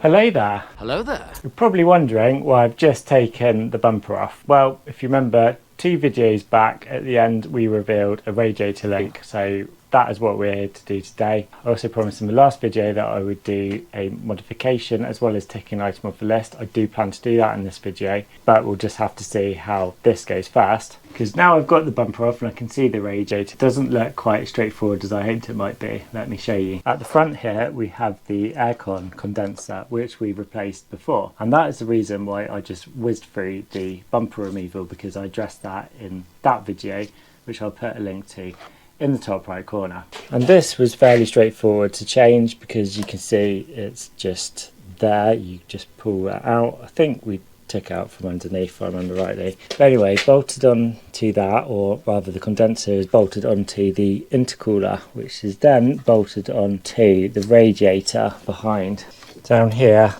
Hello there. Hello there. You're probably wondering why I've just taken the bumper off. Well, if you remember, 2 videos back at the end we revealed a radiator link, so that is what we're here to do today. I also promised in the last video that I would do a modification as well as ticking an item off the list. I do plan to do that in this video, but we'll just have to see how this goes first. Because now I've got the bumper off and I can see the radiator. It doesn't look quite as straightforward as I hoped it might be. Let me show you. At the front here we have the aircon condenser which we replaced before, and that is the reason why I just whizzed through the bumper removal, because I addressed that in that video, which I'll put a link to in the top right corner. And this was fairly straightforward to change because you can see it's just there. You just pull that out. I think we took out from underneath if I remember rightly. But anyway, bolted on to that, or rather the condenser is bolted onto the intercooler, which is then bolted onto the radiator behind, down here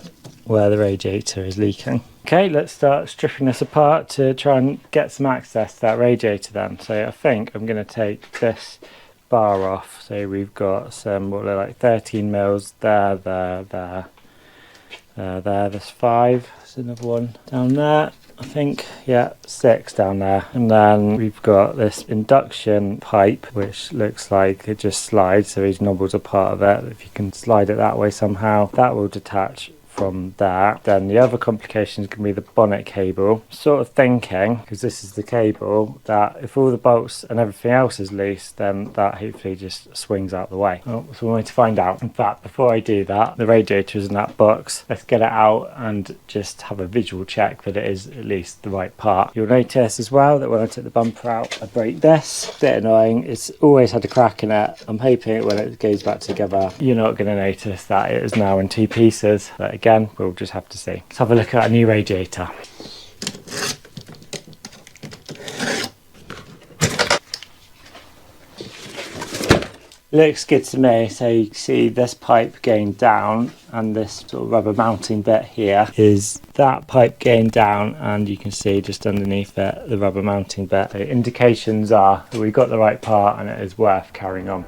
where the radiator is leaking. Okay, let's start stripping this apart to try and get some access to that radiator then. So I think I'm going to take this bar off. So we've got some, what look like 13 mils there, there's 5, there's another one down there, I think, yeah, 6 down there. And then we've got this induction pipe which looks like it just slides, so these knobbles are part of it. If you can slide it that way somehow, that will detach from there. Then the other complications can be the bonnet cable. Sort of thinking, because this is the cable, that if all the bolts and everything else is loose, then that hopefully just swings out the way. Oh, so we're going to find out. In fact, before I do that, the radiator is in that box. Let's get it out and just have a visual check that it is at least the right part. You'll notice as well that when I took the bumper out, I broke this. Bit annoying. It's always had a crack in it. I'm hoping when it goes back together, you're not going to notice that it is now in 2 pieces. But again, we'll just have to see. Let's have a look at a new radiator. Looks good to me. So you can see this pipe going down, and this sort of rubber mounting bit here is that pipe going down, and you can see just underneath it the rubber mounting bit. The indications are that we got the right part and it is worth carrying on.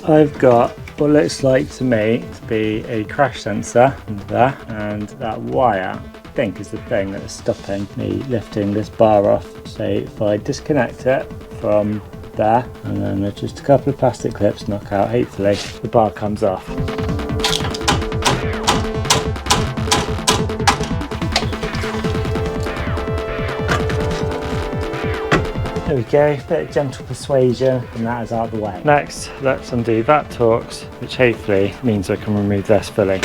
I've got what looks like to me to be a crash sensor under there, and that wire I think is the thing that is stopping me lifting this bar off. So if I disconnect it from there, and then there's just a couple of plastic clips knock out, hopefully the bar comes off. There we go, bit of gentle persuasion and that is out of the way. Next, let's undo that Torx, which hopefully means I can remove this fully.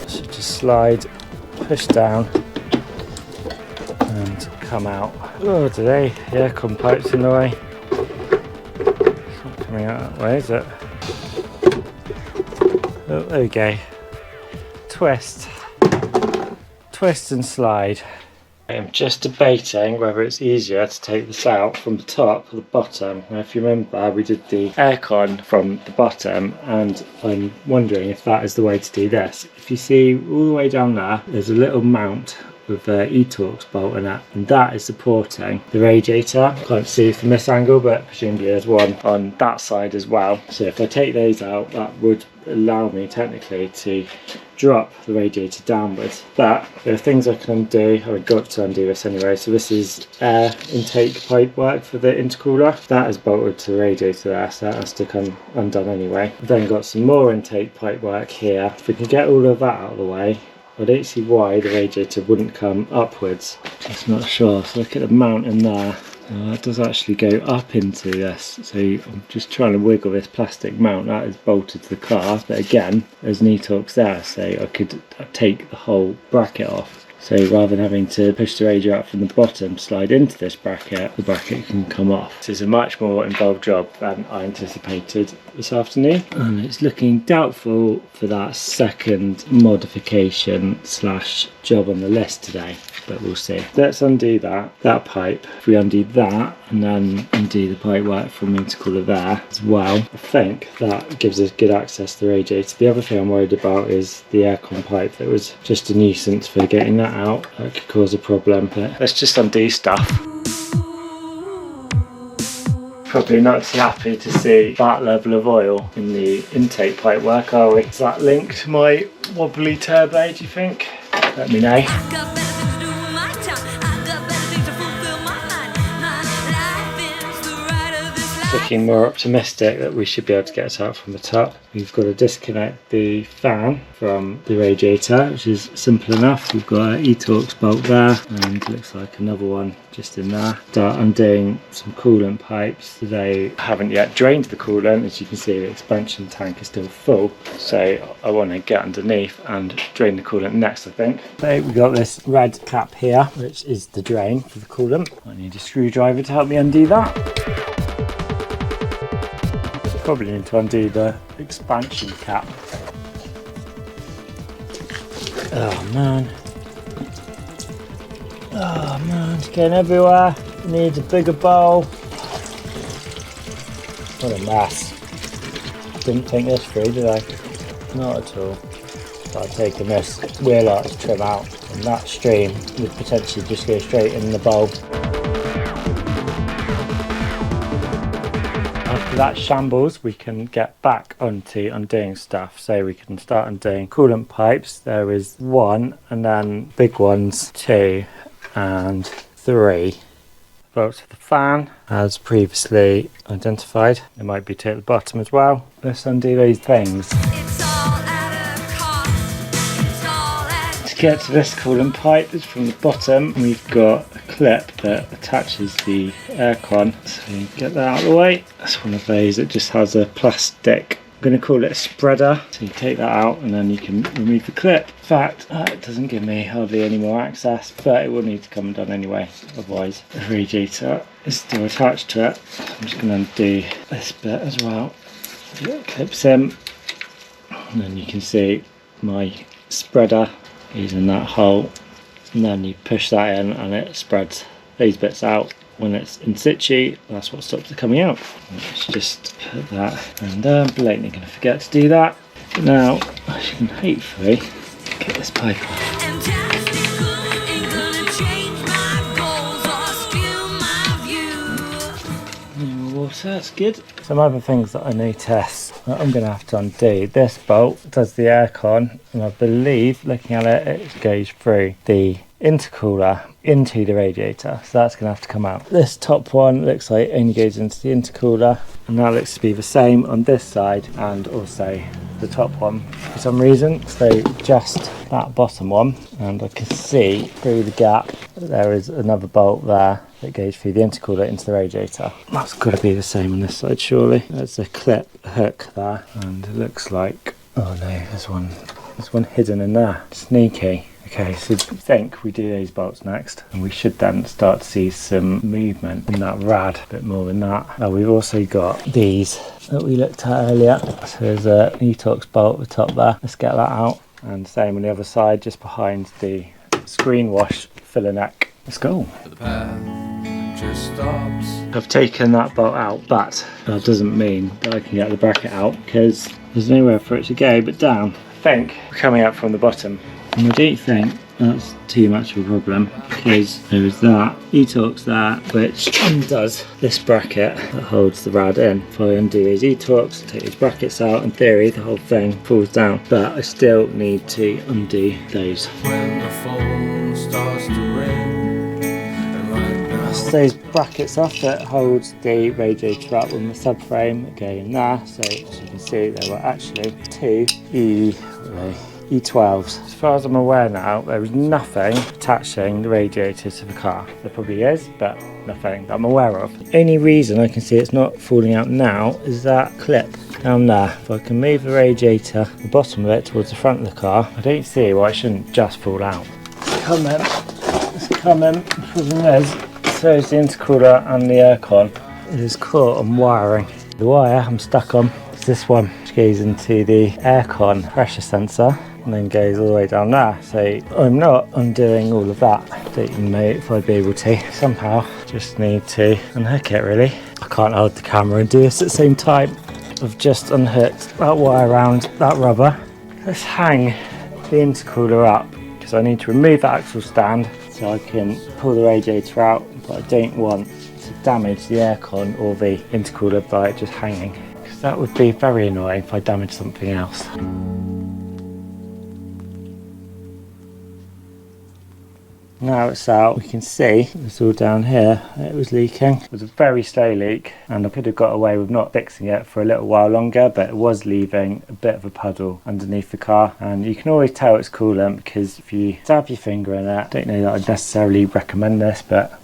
So just slide, push down and come out. Oh, today, yeah, compact's in the way. It's not coming out that way, is it? Oh, there we go. Twist. Twist and slide. I'm just debating whether it's easier to take this out from the top or the bottom. Now, if you remember, we did the aircon from the bottom, and I'm wondering if that is the way to do this. If you see all the way down there, there's a little mount with e-Torx bolt in it, and that is supporting the radiator. Can't see from this angle, but presumably there's one on that side as well. So if I take those out, that would allow me technically to drop the radiator downwards. But there are things I can undo. I've got to undo this anyway. So this is air intake pipe work for the intercooler. That is bolted to the radiator there, so that has to come undone anyway. I've then got some more intake pipe work here. If we can get all of that out of the way, I don't see why the radiator wouldn't come upwards. Just not sure. So look at the mount in there. It does actually go up into this, so I'm just trying to wiggle this plastic mount that is bolted to the car, but again there's an e-Torx there, so I could take the whole bracket off. So rather than having to push the radiator out from the bottom, slide into this bracket, the bracket can come off. This is a much more involved job than I anticipated this afternoon, and it's looking doubtful for that second modification slash job on the list today, but we'll see. Let's undo that pipe. If we undo that and then undo the pipe work from the intercooler there as well, I think that gives us good access to the radiator. The other thing I'm worried about is the aircon pipe that was just a nuisance for getting that out. That could cause a problem, but let's just undo stuff. Probably not too happy to see that level of oil in the intake pipe work, are we? Is that linked to my wobbly turbo, do you think? Let me know. Looking more optimistic that we should be able to get it out from the top. We've got to disconnect the fan from the radiator, which is simple enough. We've got an e-Torx bolt there, and looks like another one just in there. Start undoing some coolant pipes. They haven't yet drained the coolant. As you can see, the expansion tank is still full, so I want to get underneath and drain the coolant next, I think. So we've got this red cap here, which is the drain for the coolant. I need a screwdriver to help me undo that. Probably need to undo the expansion cap. Oh man. Oh man, it's getting everywhere. Needs a bigger bowl. What a mess. Didn't think this through, did I? Not at all. Started taking this wheel arch trim out, and that stream would potentially just go straight in the bowl. After that shambles, we can get back onto undoing stuff. So we can start undoing coolant pipes. There is 1, and then big ones 2 and 3. Bolts for the fan, as previously identified. There might be 2 at the bottom as well. Let's undo these things. To get to this coolant pipe, it's from the bottom. We've got a clip that attaches the aircon, so you get that out of the way. That's one of those that just has a plastic, I'm going to call it a spreader. So you take that out and then you can remove the clip. In fact, it doesn't give me hardly any more access, but it will need to come undone anyway, otherwise the radiator is still attached to it. So I'm just going to undo this bit as well. It clips in, and then you can see my spreader is in that hole, and then you push that in and it spreads these bits out. When it's in situ, that's what stops it coming out. Let's just put that in there. Blatantly going to forget to do that. Now I can hopefully get this pipe off. Water, that's good. Some other things that I noticed that I'm going to have to undo. This bolt does the aircon, and I believe, looking at it, it goes through the intercooler into the radiator, so that's going to have to come out. This top one looks like it only goes into the intercooler, and that looks to be the same on this side and also the top one for some reason. So just that bottom one, and I can see through the gap that there is another bolt there that goes through the intercooler into the radiator. That's got to be the same on this side, surely. There's a clip hook there, and it looks like, oh no, there's one hidden in there. Sneaky. Okay, so I think we do these bolts next, and we should then start to see some movement in that rad, a bit more than that. We've also got these that we looked at earlier. So there's an e-Torx bolt at the top there. Let's get that out. And same on the other side, just behind the screen wash filler neck. Let's go. I've taken that bolt out, but that doesn't mean that I can get the bracket out, because there's nowhere for it to go but down. I think we're coming up from the bottom. And I don't think that's too much of a problem, because there is that e-Torx there which undoes this bracket that holds the rad in. If I undo these e-Torx, take these brackets out, in theory the whole thing falls down, but I still need to undo those. When the phone starts to ring, that's those brackets off that holds the radiator up on the subframe that go in there. So as you can see, there were actually 2 E12s. As far as I'm aware now, there is nothing attaching the radiator to the car. There probably is, but nothing that I'm aware of. The only reason I can see it's not falling out now is that clip down there. If I can move the radiator, the bottom of it, towards the front of the car, I don't see why it shouldn't just fall out. It's coming. The problem is, so is the intercooler and the aircon. It is caught on wiring. The wire I'm stuck on is this one, which goes into the aircon pressure sensor, and then goes all the way down there. So I'm not undoing all of that. Don't even know if I'd be able to. Somehow just need to unhook it, really. I can't hold the camera and do this at the same time. I've just unhooked that wire around that rubber. Let's hang the intercooler up, because I need to remove that axle stand so I can pull the radiator out, but I don't want to damage the aircon or the intercooler by it just hanging, because that would be very annoying if I damaged something else. Now it's out, we can see it's all down here. It was leaking. It was a very slow leak, and I could have got away with not fixing it for a little while longer, but it was leaving a bit of a puddle underneath the car, and you can always tell it's coolant because if you stab your finger in it, I don't know that I'd necessarily recommend this, but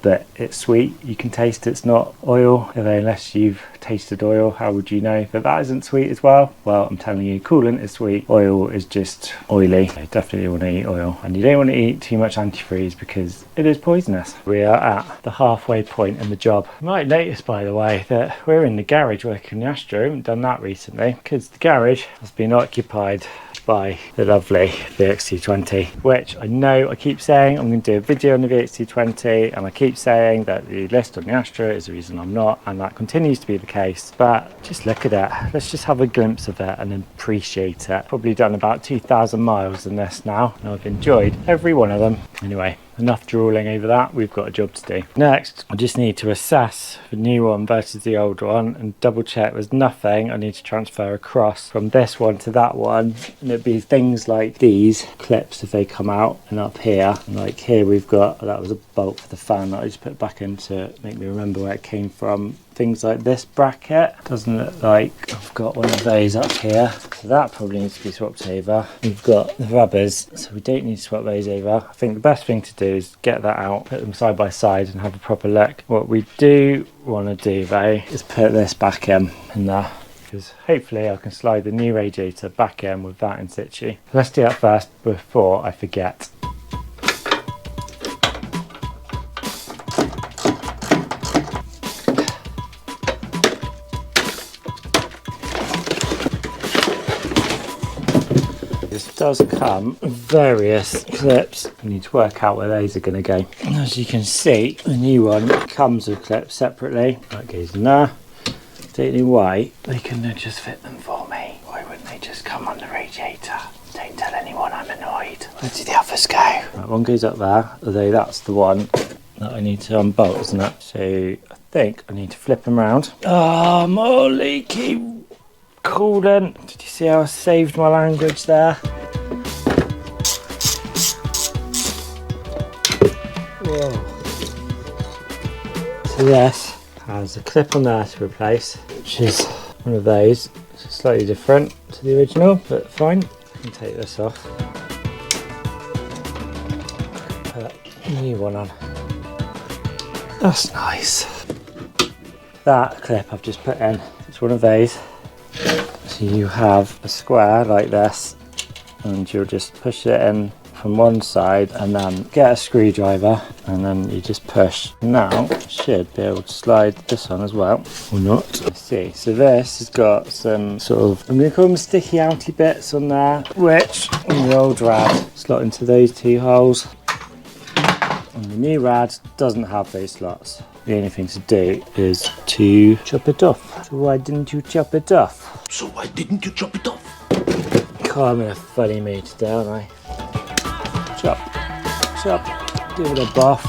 but it's sweet. You can taste it's not oil, unless you've tasted oil. How would you know that that isn't sweet as well? Well, I'm telling you, coolant is sweet, oil is just oily. You definitely want to eat oil, and you don't want to eat too much antifreeze because it is poisonous. We are at the halfway point in the job. You might notice, by the way, that we're in the garage working on the Astra. I haven't done that recently because the garage has been occupied by the lovely VX220, which I know I keep saying I'm going to do a video on the VX220, and I keep saying that the list on the Astra is the reason I'm not, and that continues to be the case. But just look at it, let's just have a glimpse of it and appreciate it. Probably done about 2,000 miles in this now, and I've enjoyed every one of them. Anyway, enough drooling over that, we've got a job to do. Next, I just need to assess the new one versus the old one and double check there's nothing I need to transfer across from this one to that one. And it'd be things like these clips if they come out, and up here, and like here we've got, that was a bolt for the fan that I just put back in to make me remember where it came from. Things like this bracket, doesn't look like I've got one of those up here, so that probably needs to be swapped over. We've got the rubbers, so we don't need to swap those over. I think the best thing to do is get that out, put them side by side and have a proper look. What we do want to do though is put this back in there, because hopefully I can slide the new radiator back in with that in situ. Let's do that first before I forget. This does come with various clips. We need to work out where those are going to go. As you can see, the new one comes with clips separately. That goes in there. Don't know why they couldn't just fit them for me. Why wouldn't they just come on the radiator? Don't tell anyone I'm annoyed. Where do the others go? Right, one goes up there, although that's the one that I need to unbolt, isn't it? So I think I need to flip them around. Oh, more leaky coolant. Did you see how I saved my language there? Whoa. So this has a clip on there to replace, which is one of those. It's slightly different to the original, but fine. I can take this off. Put a new one on. That's nice. That clip I've just put in, it's one of those. So you have a square like this, and you'll just push it in from one side and then get a screwdriver, and then you just push. Now you should be able to slide this on as well, or not. Let's see. So this has got some sort of, I'm going to call them sticky outy bits on there, which on the old rad slot into those two holes, and the new rad doesn't have those slots. The only thing to do is to chop it off. So why didn't you chop it off? So why didn't you chop it off? God, I'm in a funny mood today, aren't I? Chop, chop, give it a buff.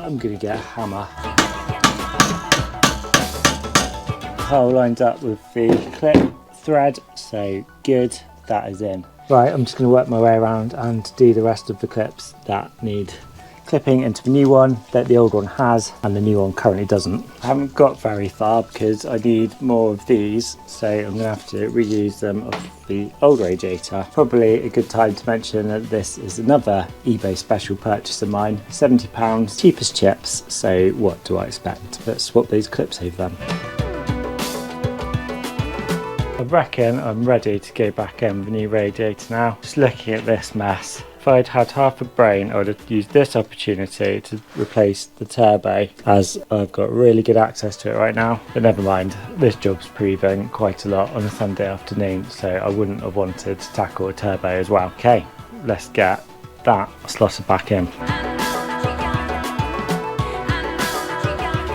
I'm gonna get a hammer. Hole lined up with the clip thread, so good, that is in. Right, I'm just gonna work my way around and do the rest of the clips that need clipping into the new one that the old one has and the new one currently doesn't. I haven't got very far because I need more of these, so I'm going to have to reuse them off the old radiator. Probably a good time to mention that this is another eBay special purchase of mine, £70, cheap as chips, so what do I expect? Let's swap these clips over them. I reckon I'm ready to go back in with the new radiator now. Just looking at this mess. If I'd had half a brain, I would have used this opportunity to replace the turbo, as I've got really good access to it right now. But never mind, this job's proving quite a lot on a Sunday afternoon, so I wouldn't have wanted to tackle a turbo as well. Okay, let's get that slotted back in.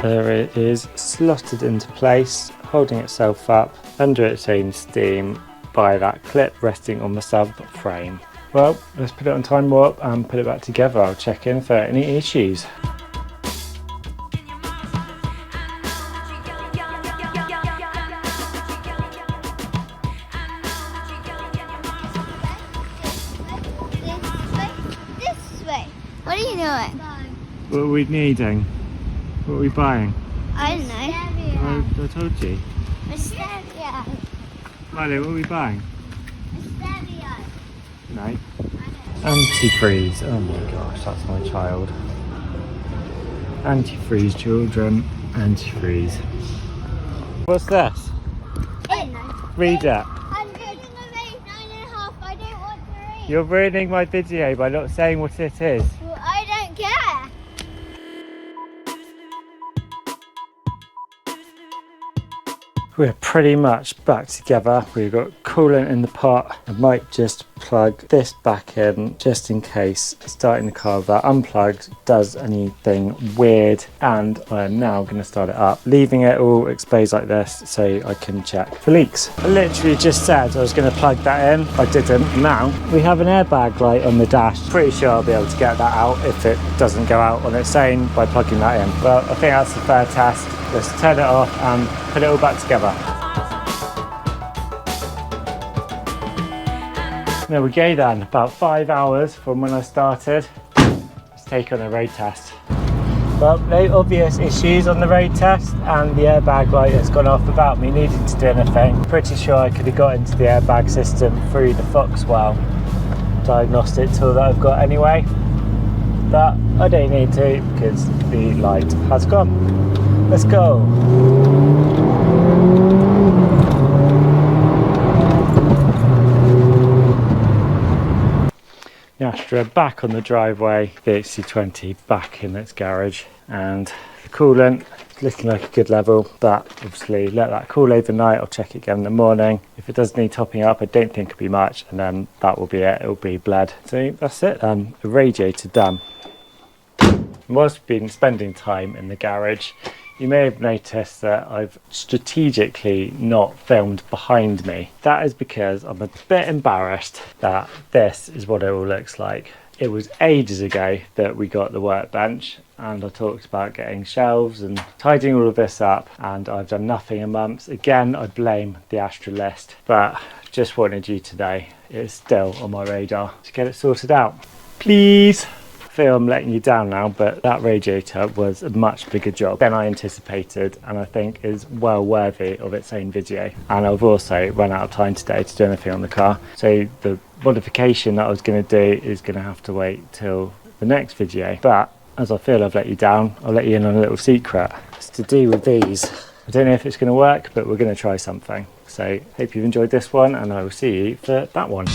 There it is, slotted into place, holding itself up under its own steam by that clip resting on the sub frame. Well, let's put it on time warp and put it back together. I'll check in for any issues. This way. What are you doing? What are we needing? What are we buying? I don't know. I told you. Mysterio. Miley, what are we buying? Mysterio. No. Antifreeze. Oh my gosh, that's my child. Antifreeze, children. Antifreeze. What's this? I don't know. Read it. I'm reading a race 9.5. I don't want to read. You're ruining my video by not saying what it is. Well, I don't care. We're pretty much back together. We've got coolant in the pot. I might just plug this back in just in case starting the car with that unplugged does anything weird, and I'm now going to start it up, leaving it all exposed like this so I can check for leaks. I literally just said I was going to plug that in. I didn't. Now we have an airbag light on the dash. Pretty sure I'll be able to get that out if it doesn't go out on its own by plugging that in. Well, I think that's a fair test. Let's turn it off and put it all back together. There we go then, about 5 hours from when I started. Let's take on a road test. Well, no obvious issues on the road test, and the airbag light has gone off without me needing to do anything. Pretty sure I could have got into the airbag system through the Foxwell diagnostic tool that I've got anyway. But I don't need to because the light has gone. Let's go. The Astra back on the driveway, the XC20 back in its garage, and the coolant is looking like a good level, but obviously let that cool overnight. I'll check it again in the morning. If it does need topping up, I don't think it'll be much, and then that will be it. It'll be bled. So that's it then, the radiator done. Whilst we've been spending time in the garage, you may have noticed that I've strategically not filmed behind me. That is because I'm a bit embarrassed that this is what it all looks like. It was ages ago that we got the workbench, and I talked about getting shelves and tidying all of this up, and I've done nothing in months. Again, I blame the Astra list, but just wanted you today. It's still on my radar to get it sorted out. Please. I feel I'm letting you down now, but that radiator was a much bigger job than I anticipated, and I think is well worthy of its own video. And I've also run out of time today to do anything on the car, so the modification that I was going to do is going to have to wait till the next video. But as I feel I've let you down, I'll let you in on a little secret. It's to do with these. I don't know if it's going to work, but we're going to try something. So hope you've enjoyed this one, and I will see you for that one.